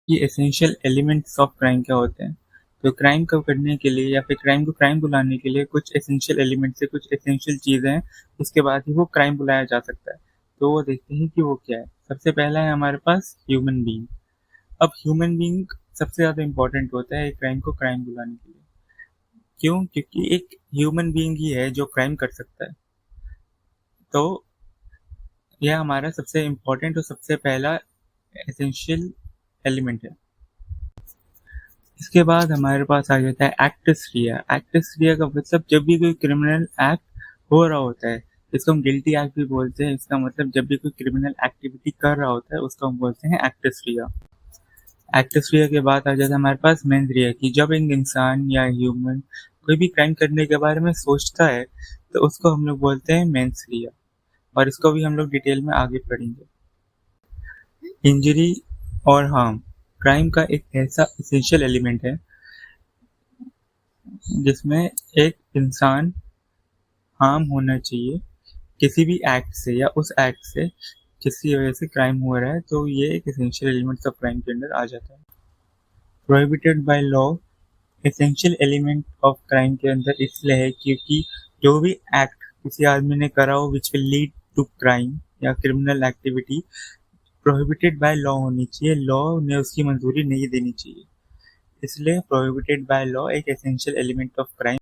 ये essential elements of crime क्या होते हैं। तो क्राइम को करने के लिए या फिर क्राइम को क्राइम बुलाने के लिए कुछ एसेंशियल एलिमेंट्स है, कुछ एसेंशियल चीज़ें हैं, उसके बाद ही वो क्राइम बुलाया जा सकता है। तो वो देखते हैं कि वो क्या है। सबसे पहला है हमारे पास ह्यूमन बीइंग। अब ह्यूमन बीइंग सबसे ज़्यादा इम्पोर्टेंट होता है एक क्राइम को क्राइम बुलाने के लिए। क्यों? क्योंकि एक ह्यूमन बीइंग ही है जो क्राइम कर सकता है। तो यह हमारा सबसे इम्पोर्टेंट और सबसे पहला एसेंशियल एलिमेंट है। इसके बाद हमारे पास आ जाता है एक्टस रिया। एक्टस रिया का मतलब जब भी कोई क्रिमिनल एक्ट हो रहा होता है, इसको हम गिल्टी एक्ट भी बोलते हैं। इसका मतलब जब भी कोई क्रिमिनल एक्टिविटी कर रहा होता है उसको हम बोलते हैं एक्टस रिया। एक्टस रिया के बाद आ जाता है हमारे पास मेंस रिया की जब एक इंसान या ह्यूमन कोई भी क्राइम करने के बारे में सोचता है तो उसको हम लोग बोलते हैं मेंस रिया, और इसको भी हम लोग डिटेल में आगे पढ़ेंगे। इंजरी और हार्म क्राइम का एक ऐसा एसेंशियल एलिमेंट है जिसमें एक इंसान हार्म होना चाहिए किसी भी एक्ट से या उस एक्ट से जिसकी वजह से क्राइम हो रहा है, तो ये एक एसेंशियल एलिमेंट ऑफ क्राइम के अंदर आ जाता है। Prohibited by law essential element of crime के अंदर इसलिए है क्योंकि जो भी एक्ट किसी आदमी ने करा हो which will lead to crime या criminal activity, prohibited by law होनी चाहिए। लॉ ने उसकी मंजूरी नहीं देनी चाहिए, इसलिए प्रोहिबिटेड बाय लॉ एक एसेंशियल एलिमेंट ऑफ क्राइम